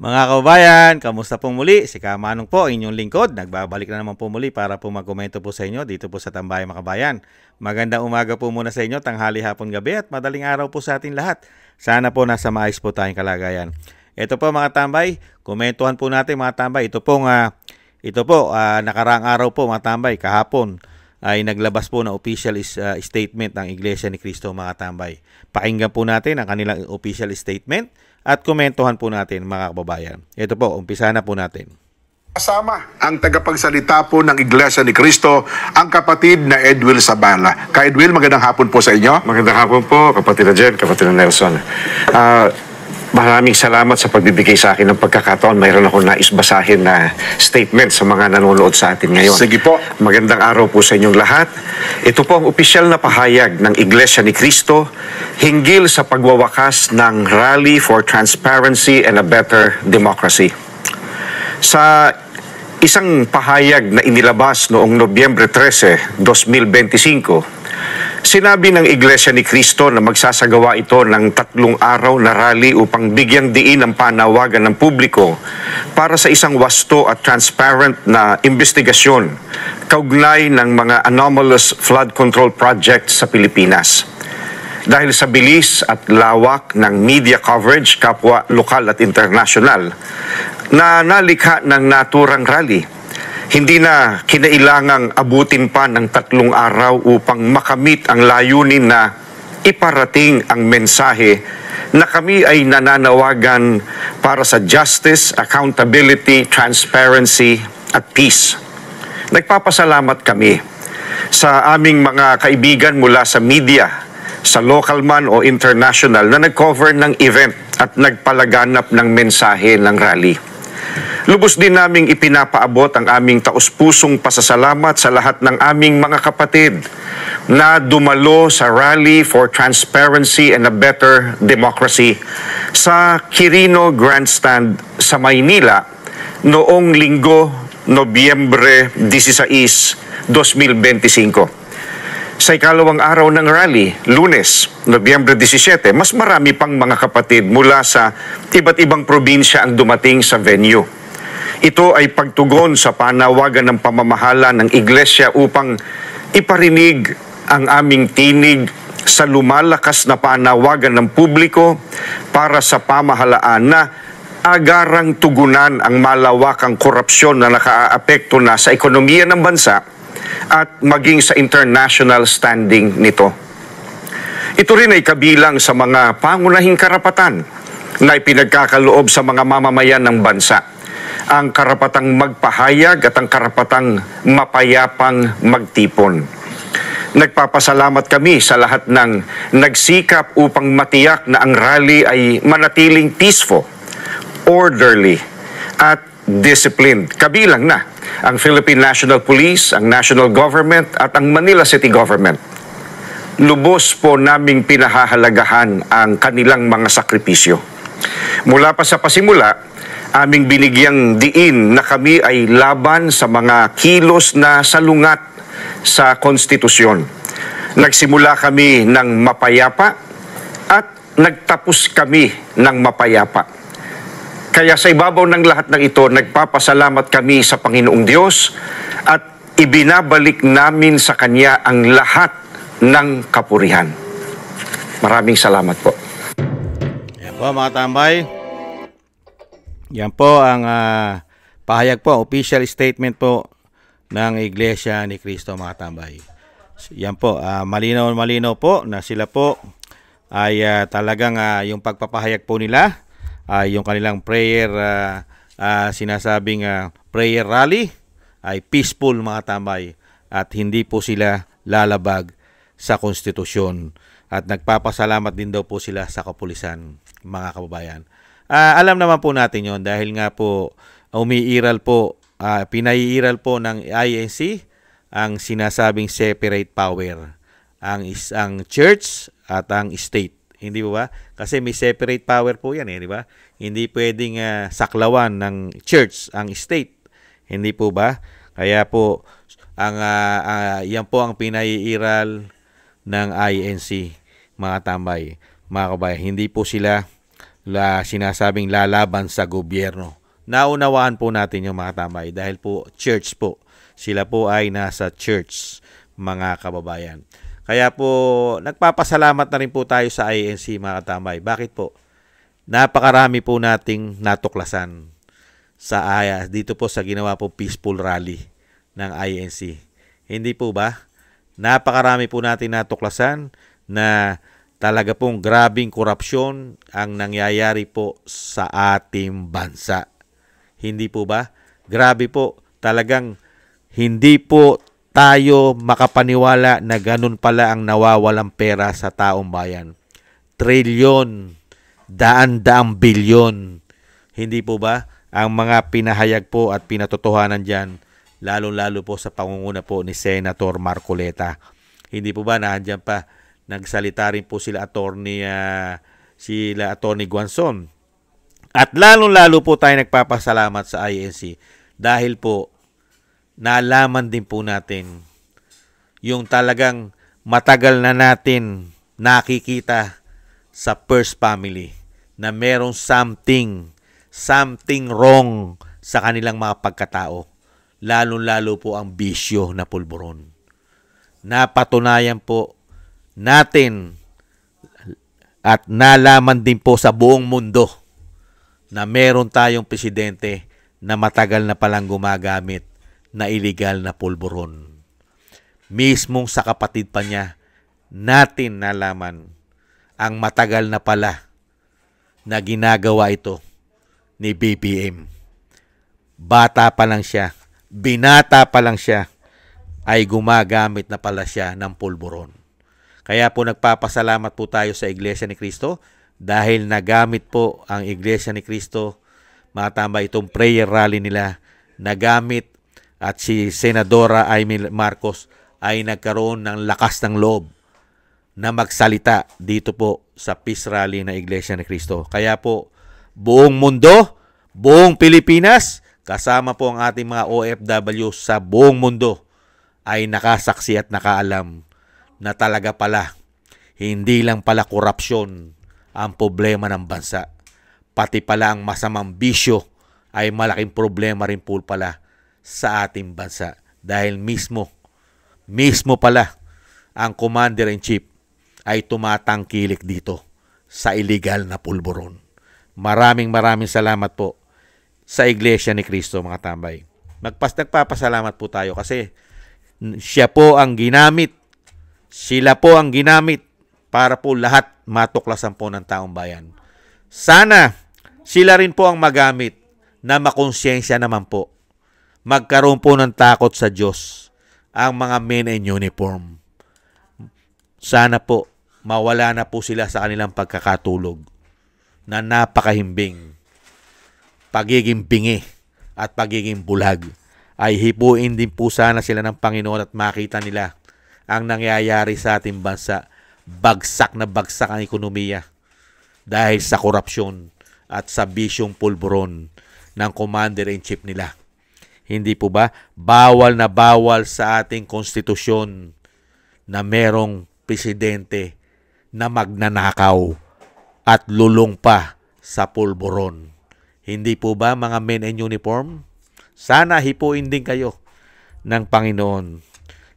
Mga kababayan, kamusta po muli? Si Kamanong po, inyong lingkod. Nagbabalik na naman po muli para po magkomento po sa inyo dito po sa Tambayang mga kabayan. Magandang umaga po muna sa inyo, tanghali, hapon, gabi at madaling araw po sa ating lahat. Sana po nasa maayos po tayong kalagayan. Ito po mga tambay, komentuhan po natin mga tambay. Ito po nakaraang araw po mga tambay, kahapon ay naglabas po na official statement ng Iglesia ni Cristo mga tambay. Pakinggan po natin ang kanilang official statement at komentuhan po natin mga kababayan. Ito po, umpisa na po natin. Kasama ang tagapagsalita po ng Iglesia ni Cristo, ang kapatid na Edwil Sabala. Ka Edwil, magandang hapon po sa inyo. Magandang hapon po, kapatid na Jen, kapatid na Nelson. Maraming salamat sa pagbibigay sa akin ng pagkakataon. Mayroon ako nais basahin na statement sa mga nanonood sa atin ngayon. Sige po. Magandang araw po sa inyong lahat. Ito po ang opisyal na pahayag ng Iglesia ni Cristo hinggil sa pagwawakas ng Rally for Transparency and a Better Democracy. Sa isang pahayag na inilabas noong Nobyembre 13, 2025, sinabi ng Iglesia ni Cristo na magsasagawa ito ng 3 araw na rally upang bigyang diin ang panawagan ng publiko para sa isang wasto at transparent na investigasyon kaugnay ng mga anomalous flood control projects sa Pilipinas. Dahil sa bilis at lawak ng media coverage kapwa lokal at internasyonal na nalikha ng naturang rally, hindi na kinailangang abutin pa ng 3 araw upang makamit ang layunin na iparating ang mensahe na kami ay nananawagan para sa justice, accountability, transparency at peace. Nagpapasalamat kami sa aming mga kaibigan mula sa media, sa local man o international na nag-cover ng event at nagpalaganap ng mensahe ng rally. Lubos din naming ipinapaabot ang aming taus-pusong pasasalamat sa lahat ng aming mga kapatid na dumalo sa Rally for Transparency and a Better Democracy sa Quirino Grandstand sa Maynila noong Linggo, Nobyembre 16, 2025. Sa ikalawang araw ng rally, Lunes, Nobyembre 17, mas marami pang mga kapatid mula sa iba't ibang probinsya ang dumating sa venue. Ito ay pagtugon sa panawagan ng pamamahala ng Iglesia upang iparinig ang aming tinig sa lumalakas na panawagan ng publiko para sa pamahalaan na agarang tugunan ang malawakang korupsyon na nakaaapekto na sa ekonomiya ng bansa at maging sa international standing nito. Ito rin ay kabilang sa mga pangunahing karapatan na ipinagkakaloob sa mga mamamayan ng bansa. Ang karapatang magpahayag at ang karapatang mapayapang magtipon. Nagpapasalamat kami sa lahat ng nagsikap upang matiyak na ang rally ay manatiling peaceful, orderly, at disciplined. Kabilang na ang Philippine National Police, ang National Government at ang Manila City Government. Lubos po naming pinahahalagahan ang kanilang mga sakripisyo. Mula pa sa pasimula, aming binigyang diin na kami ay laban sa mga kilos na salungat sa konstitusyon. Nagsimula kami ng mapayapa at nagtapos kami ng mapayapa. Kaya sa ibabaw ng lahat ng ito, nagpapasalamat kami sa Panginoong Diyos at ibinabalik namin sa Kanya ang lahat ng kapurihan. Maraming salamat po. Yan po mga tambay. Yan po ang pahayag po, official statement po ng Iglesia ni Cristo mga tambay. Yan po, malinaw po na sila po ay talagang yung pagpapahayag po nila, yung kanilang prayer, sinasabing prayer rally ay peaceful mga tambay at hindi po sila lalabag sa konstitusyon. At nagpapasalamat din daw po sila sa kapulisan mga kababayan. Alam naman po natin yon dahil nga po umiiral po, pinaiiral po ng INC ang sinasabing separate power, ang church at ang state. Hindi ba? Kasi may separate power po yan, di ba? Hindi pwedeng saklawan ng church ang state. Hindi po ba? Kaya po yan po ang pinaiiral ng INC mga tambay, mga kabayan. Hindi po sila sinasabing lalaban sa gobyerno. Naunawaan po natin yung mga tambay dahil po church po. Sila po ay nasa church, mga kababayan. Kaya po nagpapasalamat na rin po tayo sa INC, mga katambay. Bakit po? Napakarami po nating natuklasan dito po sa ginawa po peaceful rally ng INC. Hindi po ba? Napakarami po natin natuklasan na talaga pong grabing korupsyon ang nangyayari po sa ating bansa. Hindi po ba? Grabe po. Talagang hindi po tayo makapaniwala na ganun pala ang nawawalang pera sa taong bayan. Trilyon, daan-daang bilyon. Hindi po ba? Ang mga pinahayag po at pinatotohanan dyan, lalo-lalo po sa pangunguna po ni Senator Marcoleta. Hindi po ba nandiyan pa? Nagsalita rin po sila Attorney Guanzon. At lalong-lalo po tayo nagpapasalamat sa INC dahil po nalaman din po natin yung talagang matagal na natin nakikita sa First Family na merong something wrong sa kanilang mga pagkatao. Lalong-lalo po ang bisyo na pulburon. Napatunayan po natin at nalaman din po sa buong mundo na meron tayong presidente na matagal na palang gumagamit na illegal na pulburon. Mismong sa kapatid pa niya, natin nalaman ang matagal na pala na ginagawa ito ni BBM. Bata pa lang siya, binata pa lang siya, ay gumagamit na pala siya ng pulburon. Kaya po nagpapasalamat po tayo sa Iglesia ni Cristo dahil nagamit po ang Iglesia ni Cristo, mga tambay, itong prayer rally nila, nagamit at si Senadora Amy Marcos ay nagkaroon ng lakas ng loob na magsalita dito po sa peace rally na Iglesia ni Cristo. Kaya po buong mundo, buong Pilipinas, kasama po ang ating mga OFW sa buong mundo ay nakasaksi at nakaalam na talaga pala, hindi lang pala korupsyon ang problema ng bansa. Pati pala ang masamang bisyo ay malaking problema rin po pala sa ating bansa. Dahil mismo pala ang Commander-in-Chief ay tumatangkilik dito sa illegal na pulburon. Maraming salamat po sa Iglesia ni Cristo, mga tambay. Nagpapasalamat po tayo kasi siya po ang ginamit, sila po ang ginamit para po lahat matuklasan po ng taong bayan. Sana sila rin po ang magamit na makonsensya naman po. Magkaroon po ng takot sa Diyos ang mga men in uniform. Sana po mawala na po sila sa kanilang pagkakatulog na napakahimbing. Pagiging bingi at pagiging bulag ay hipuin din po sana sila ng Panginoon at makita nila ang nangyayari sa ating bansa. Bagsak na bagsak ang ekonomiya dahil sa korupsyon at sa bisyong pulburon ng Commander-in-Chief nila. Hindi po ba? Bawal na bawal sa ating konstitusyon na merong presidente na magnanakaw at lulong pa sa pulburon. Hindi po ba, mga men in uniform? Sana hipuin din kayo ng Panginoon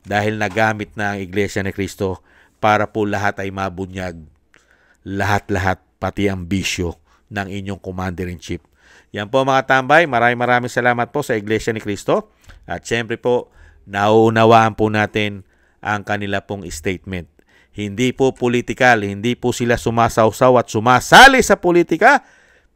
dahil nagamit na ang Iglesia ni Cristo para po lahat ay mabunyag. Lahat-lahat, pati ang bisyo ng inyong Commander-in-Chief. Yan po, mga tambay, maraming salamat po sa Iglesia ni Cristo. At syempre po, nauunawaan po natin ang kanila pong statement. Hindi po political, hindi po sila sumasawsaw at sumasali sa politika,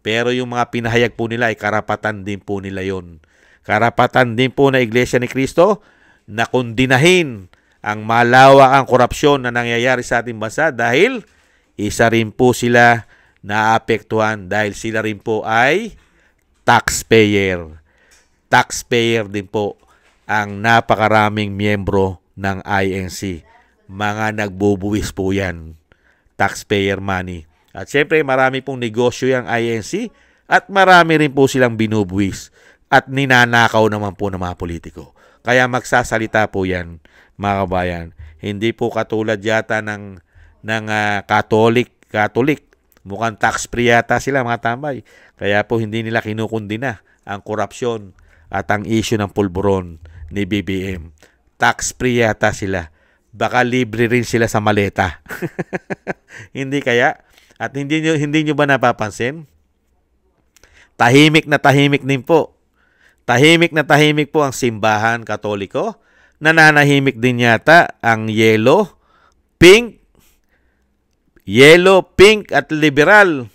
pero yung mga pinahayag po nila ay karapatan din po nila yon. Karapatan din po na Iglesia ni Cristo na kundinahin ang malawak ang korupsyon na nangyayari sa ating bansa dahil isa rin po sila naapektuhan dahil sila rin po ay taxpayer. Taxpayer din po ang napakaraming miyembro ng INC. Mga nagbubuwis po yan. Taxpayer money. At syempre marami pong negosyo yung INC at marami rin po silang binubuwis at ninanakaw naman po ng mga politiko. Kaya magsasalita po yan, mga kabayan. Hindi po katulad yata ng Catholic. Mukhang tax-free yata sila mga tambay. Kaya po hindi nila kinukundina ang korupsyon at ang issue ng pulburon ni BBM. Tax-free yata sila. Baka libre rin sila sa maleta. Hindi kaya? At hindi nyo ba napapansin? Tahimik na tahimik din po. Tahimik na tahimik po ang simbahan Katoliko. Nananahimik din yata ang yellow, pink at liberal.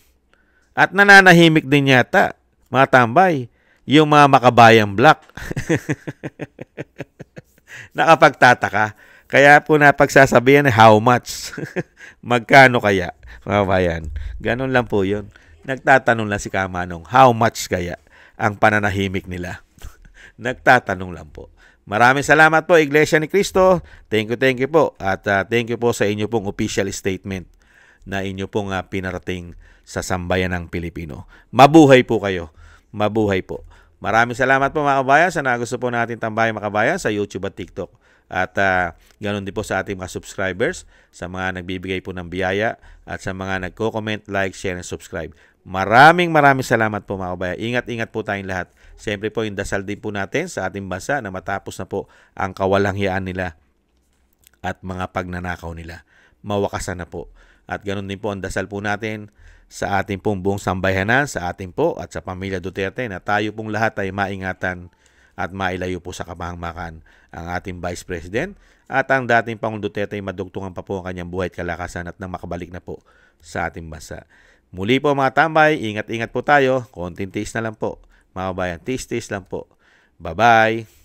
At nananahimik din yata, mga tambay, yung mga makabayang black. Nakapagtataka. Kaya po napagsasabihan how much? Magkano kaya, mga bayan? Ganun lang po yun. Nagtatanong lang si Kamanong, how much kaya ang pananahimik nila? Nagtatanong lang po. Maraming salamat po, Iglesia ni Cristo. Thank you po. At thank you po sa inyo pong official statement na inyo pong pinarating sa sambayan ng Pilipino. Mabuhay po kayo. Mabuhay po. Maraming salamat po mga kabayan sa nagusto po natin tambayan mga kabayan sa YouTube at TikTok. At ganoon din po sa ating mga subscribers, sa mga nagbibigay po ng biyaya at sa mga nagko-comment, like, share, and subscribe. Maraming salamat po mga kabayan. Ingat po tayong lahat. Siyempre po yung dasal din po natin sa ating bansa na matapos na po ang kawalanghiyaan nila at mga pagnanakaw nila. Mawakasan na po. At ganoon din po ang dasal po natin sa ating pong buong sambayanan, sa ating po at sa pamilya Duterte na tayo pong lahat ay maingatan at mailayo po sa kapahamakan ang ating Vice President at ang dating Pangulong Duterte ay madugtungan pa po ang kanyang buhay at kalakasan at nang makabalik na po sa ating bansa. Muli po mga tambay, ingat po tayo. Konting tiis na lang po. Mga kabayan, tiis lang po. Bye-bye.